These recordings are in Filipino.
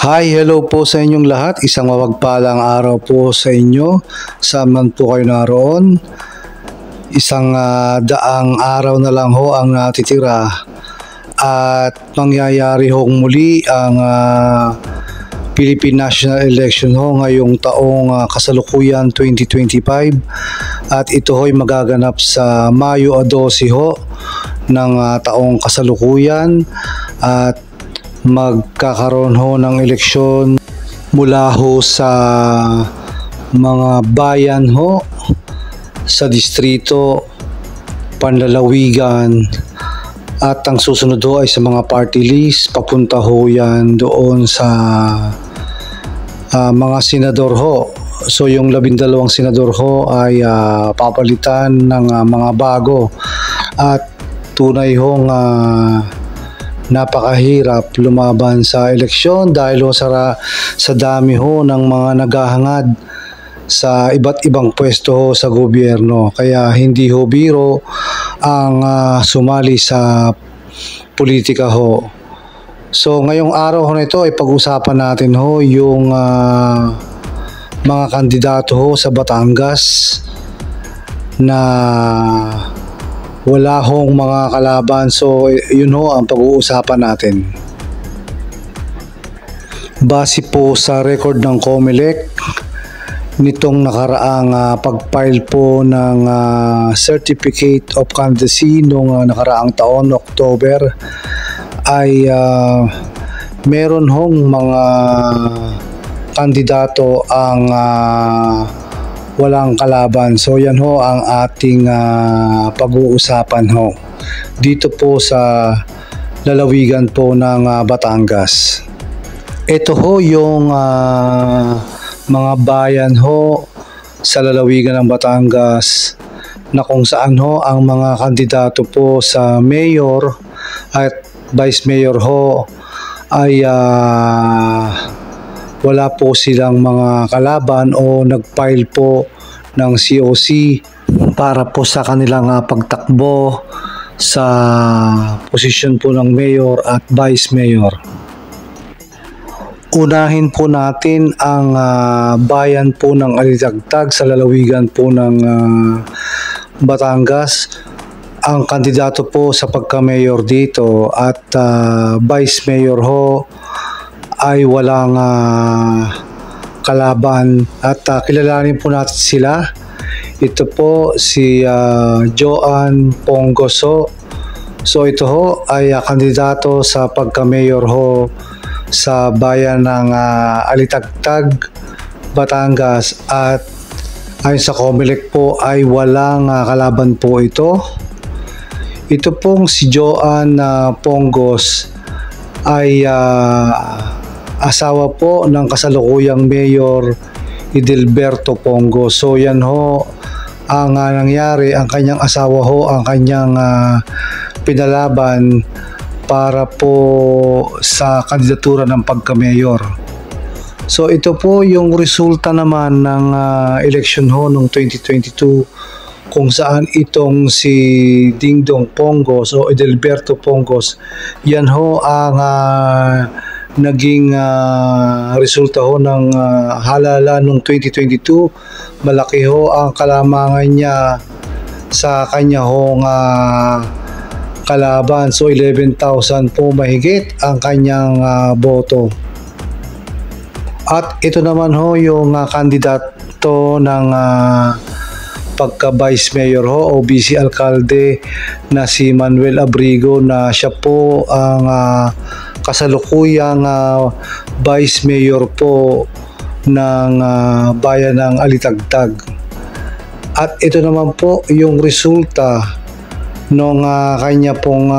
Hi, hello po sa inyong lahat. Isang mapagpalang araw po sa inyo. Saan man po kayo naroon. Isang daang araw na lang ho ang natitira. At mangyayari hong muli ang Philippine National Election ho ngayong taong kasalukuyan 2025. At ito ho'y magaganap sa Mayo 12 ho ng taong kasalukuyan. At magkakaroon ho ng eleksyon mula ho sa mga bayan ho, sa distrito, panlalawigan, at ang susunod ho ay sa mga party list. Papunta ho yan doon sa mga senador ho. So yung 12 senador ho ay papalitan ng mga bago. At tunay hong napakahirap lumaban sa eleksyon dahil ho sa dami ho ng mga naghahangad sa iba't ibang pwesto ho sa gobyerno. Kaya hindi ho biro ang sumali sa politika ho. So ngayong araw ho na ito ay pag-usapan natin ho yung mga kandidato ho sa Batangas na wala hong mga kalaban. So yun ho ang pag-uusapan natin. Base po sa record ng COMELEC, nitong nakaraang pag-file po ng Certificate of Candidacy noong nakaraang taon, October, ay meron hong mga kandidato ang walang kalaban. So yan ho ang ating pag-uusapan ho dito po sa lalawigan po ng Batangas. Ito ho yung mga bayan ho sa lalawigan ng Batangas na kung saan ho ang mga kandidato po sa mayor at vice mayor ho ay wala po silang mga kalaban o nag-file po ng COC para po sa kanilang pagtakbo sa posisyon po ng mayor at vice mayor. Unahin po natin ang bayan po ng Alitagtag sa lalawigan po ng Batangas. Ang kandidato po sa pagka-mayor dito at vice mayor ho ay walang kalaban at kilalanin po natin sila. Ito po si Joan Pongoso. So ito ho ay kandidato sa pagka-mayor ho sa bayan ng Alitagtag, Batangas, at ayon sa COMELEC po ay walang kalaban po ito. Ito pong si Joan Pongos ay asawa po ng kasalukuyang mayor Idilberto Pongo. So yan ho ang nangyari. Ang kanyang asawa ho ang kanyang pinalaban para po sa kandidatura ng pagka-mayor. So ito po yung resulta naman ng election ho noong 2022, kung saan itong si Dingdong Pongos o Idilberto Pongos, yan ho ang naging resulta ho ng halala noong 2022. Malaki ho ang kalamangan niya sa kanya hong kalaban. So 11,000 po mahigit ang kanyang boto. At ito naman ho yung kandidato ng pagka vice mayor ho o vice alkalde na si Manuel Abrigo, na siya po ang kasalukuyang vice mayor po ng bayan ng Alitagtag. At ito naman po yung resulta nung kanya pong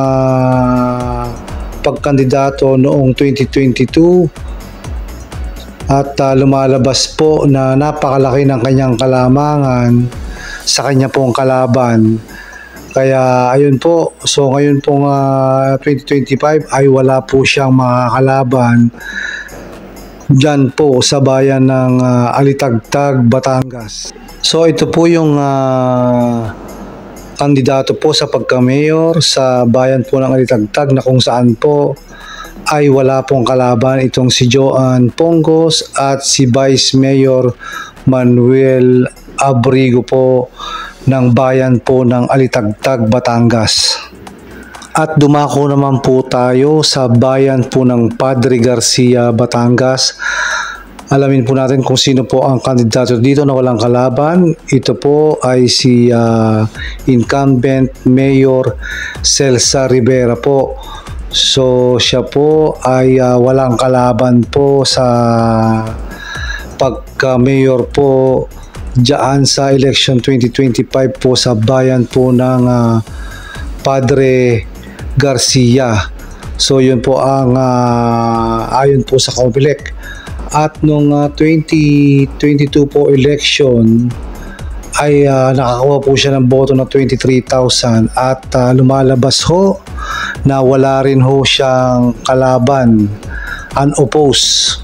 pagkandidato noong 2022. At lumalabas po na napakalaki ng kanyang kalamangan sa kanya pong kalaban. Kaya ayun po, so ngayon pong 2025 ay wala po siyang mga kalaban dyan po sa bayan ng Alitagtag, Batangas. So ito po yung kandidato po sa pagka-mayor sa bayan po ng Alitagtag, na kung saan po ay wala pong kalaban itong si Joan Pongos at si Vice Mayor Manuel Abrigo po ng bayan po ng Alitagtag, Batangas. At dumako naman po tayo sa bayan po ng Padre Garcia, Batangas. Alamin po natin kung sino po ang kandidato dito na walang kalaban. Ito po ay si incumbent Mayor Celsa Rivera po. So siya po ay walang kalaban po sa pagka-mayor po diyan sa election 2025 po sa bayan po ng Padre Garcia. So yun po ang ayon po sa COMELEC. At nung 2022 po election ay nakakuha po siya ng boto na 23,000 at lumalabas ho na wala rin ho siyang kalaban, unopposed.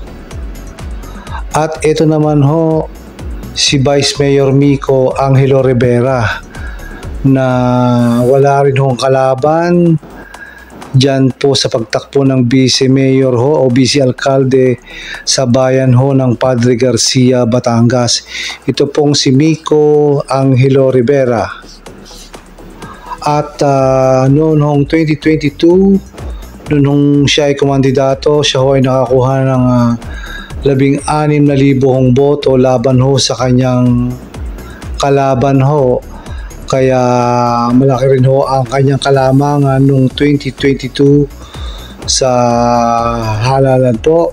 At ito naman ho si Vice Mayor Mico Angelo Rivera na wala rin hong kalaban dyan po sa pagtakbo ng Vice Mayor ho o Vice Alcalde sa bayan ho ng Padre Garcia, Batangas. Ito pong si Mico Angelo Rivera. At noon hong 2022, noon hong siya ay kumandidato, siya ho ay nakakuha ng 16,000 hong boto laban ho sa kanyang kalaban ho. Kaya malaki rin ho ang kanyang kalamangan noong 2022 sa halalan po.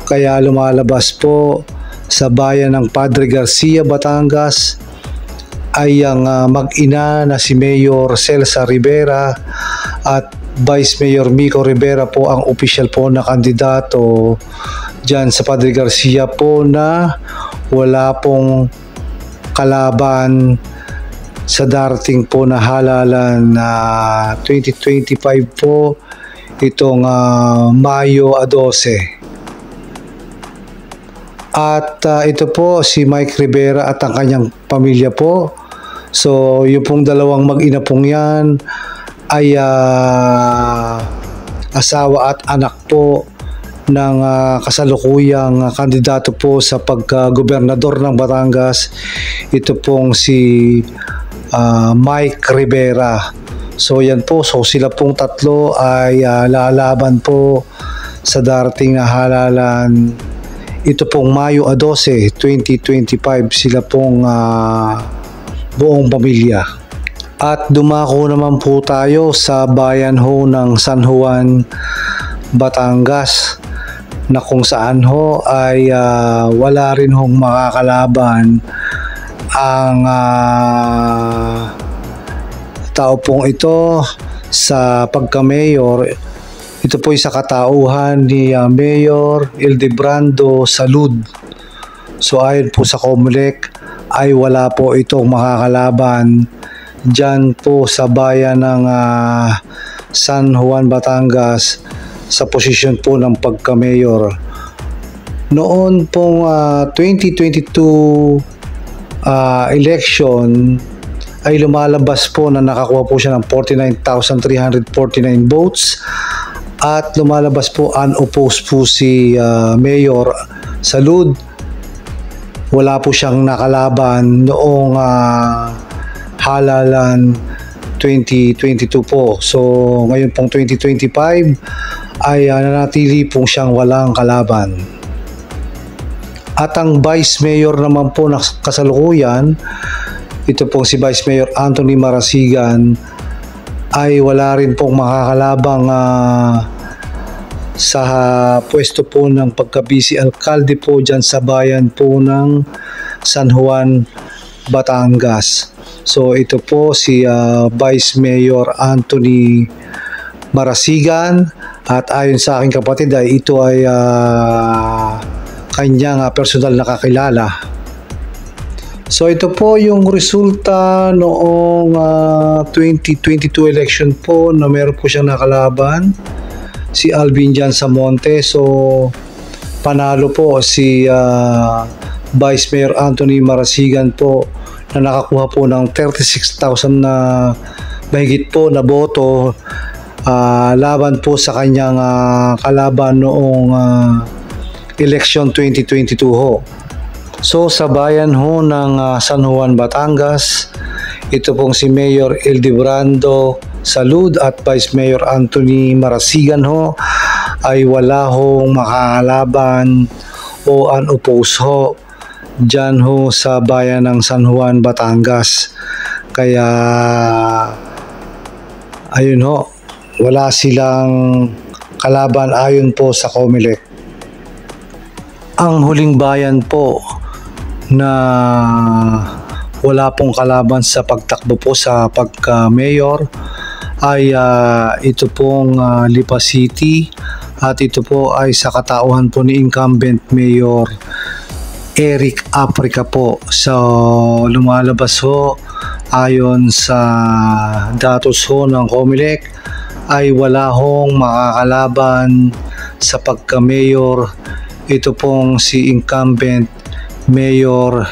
Kaya lumalabas po sa bayan ng Padre Garcia, Batangas ay ang mag-ina na si Mayor Celsa Rivera at Vice Mayor Mico Rivera po ang official po na kandidato dyan sa Padre Garcia po na wala pong kalaban sa darating po na halalan na 2025 po itong Mayo 12. At ito po si Mike Rivera at ang kanyang pamilya po. So yung pong dalawang mag-ina pong yan ay asawa at anak po ng kasalukuyang kandidato po sa pagka-gobernador ng Batangas. Ito pong si Mike Rivera. So yan po, so sila pong tatlo ay lalaban po sa darating na halalan. Ito pong Mayo 12, 2025, sila pong buong pamilya. At dumako naman po tayo sa bayan ho ng San Juan, Batangas, na kung saan ho ay wala rin hong makakalaban ang tao pong ito sa pagka-mayor. Ito po ay sa katauhan ni Mayor Ildebrando Salud. So ayon po sa COMELEC ay wala po itong makakalaban dyan po sa bayan ng San Juan, Batangas sa posisyon po ng pagka-mayor. Noon pong 2022 election ay lumalabas po na nakakuha po siya ng 49,349 votes at lumalabas po unopposed po si Mayor Salud. Wala po siyang nakalaban noong halalan 2022 po. So ngayon pong 2025 ay nanatili pong siyang walang kalaban. At ang Vice Mayor naman po na kasalukuyan, ito pong si Vice Mayor Anthony Marasigan, ay wala rin pong makakalabang sa pwesto po ng pagka-vice alcalde po dyan sa bayan po ng San Juan, Batangas. So ito po si Vice Mayor Anthony Marasigan, at ayon sa aking kapatid ay ito ay kanyang personal na kakilala. So ito po yung resulta noong 2022 election po na meron po siyang nakalaban, si Alvin Jansamonte. So panalo po si Vice Mayor Anthony Marasigan po na nakakuha po ng 36,000 na mahigit po na boto laban po sa kanyang kalaban noong election 2022 ho. So sa bayan ho ng San Juan, Batangas, ito pong si Mayor Ildebrando Salud at Vice Mayor Anthony Marasigan ho ay wala hong makakalaban o unopposed ho dyan ho sa bayan ng San Juan, Batangas. Kaya ayun ho, wala silang kalaban ayon po sa COMELEC. Ang huling bayan po na wala pong kalaban sa pagtakbo po sa pagka-mayor ay ito pong Lipa City, at ito po ay sa katauhan po ni incumbent Mayor Eric Aprica po. So lumalabas ho ayon sa datos ho ng COMELEC ay wala hong makakalaban sa pagka-mayor. Ito pong si incumbent Mayor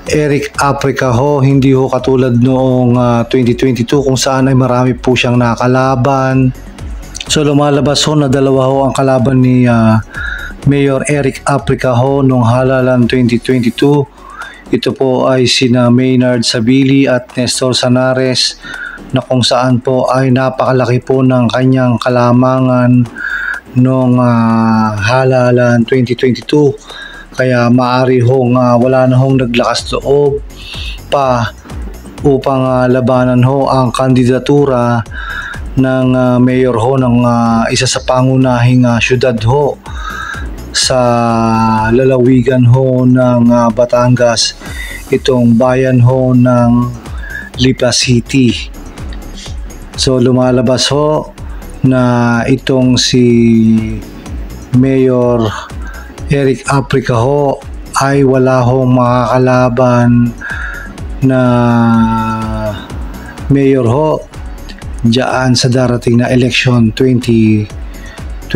Eric Aprica ho, hindi ho katulad noong 2022 kung saan ay marami po siyang nakalaban. So lumalabas ho na dalawa ho ang kalaban ni Mayor Eric Aprica ho noong halalan 2022. Ito po ay sina Maynard Sabili at Nestor Sanares, na kung saan po ay napakalaki po ng kanyang kalamangan noong halalan 2022. Kaya maaari hong wala na hong naglakas loob pa upang labanan ho ang kandidatura ng mayor ho ng isa sa pangunahing syudad ho sa lalawigan ho ng Batangas, itong bayan ho ng Lipa City. So lumalabas ho na itong si Mayor Eric Aprica ho ay wala hong makakalaban na mayor ho diyan sa darating na election 2025.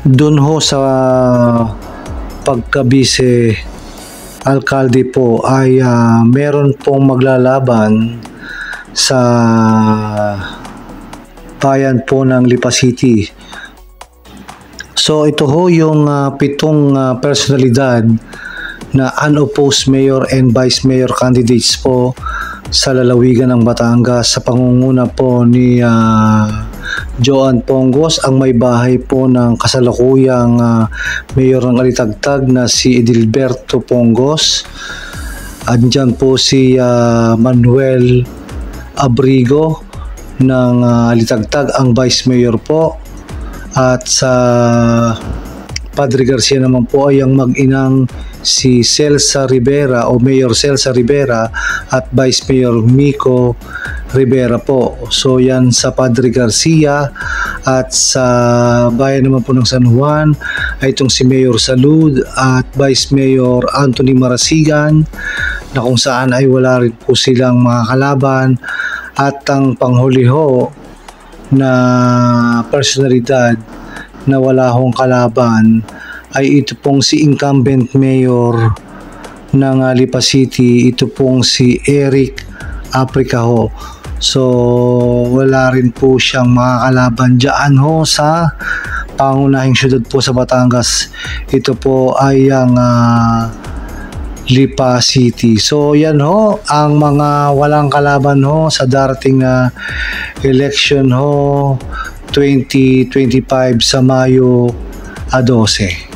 Doon ho sa pagka-vice alkalde po ay meron pong maglalaban sa bayan po ng Lipa City. So ito ho yung pitong personalidad na unopposed mayor and vice mayor candidates po sa lalawigan ng Batangas sa pangunguna po ni Joan Pongos, ang may bahay po ng kasalukuyang mayor ng Alitagtag na si Edilberto Pongos. Andyan po si Manuel Abrigo ng Alitagtag, ang vice mayor po. At sa Padre Garcia naman po ay ang mag-inang si Celsa Rivera o Mayor Celsa Rivera at Vice Mayor Mico Rivera po. So yan sa Padre Garcia. At sa bayan naman po ng San Juan ay itong si Mayor Salud at Vice Mayor Anthony Marasigan, na kung saan ay wala rin po silang mga kalaban. At ang panghuli ho na personalidad na wala hong kalaban ay ito pong si incumbent mayor ng Lipa City, ito pong si Eric Aprica ho. So wala rin po siyang makakalaban dyan ho sa pangunahing syudad po sa Batangas. Ito po ay ang Lipa City. So yan ho ang mga walang kalaban ho sa darating na election ho 2025 sa Mayo 12.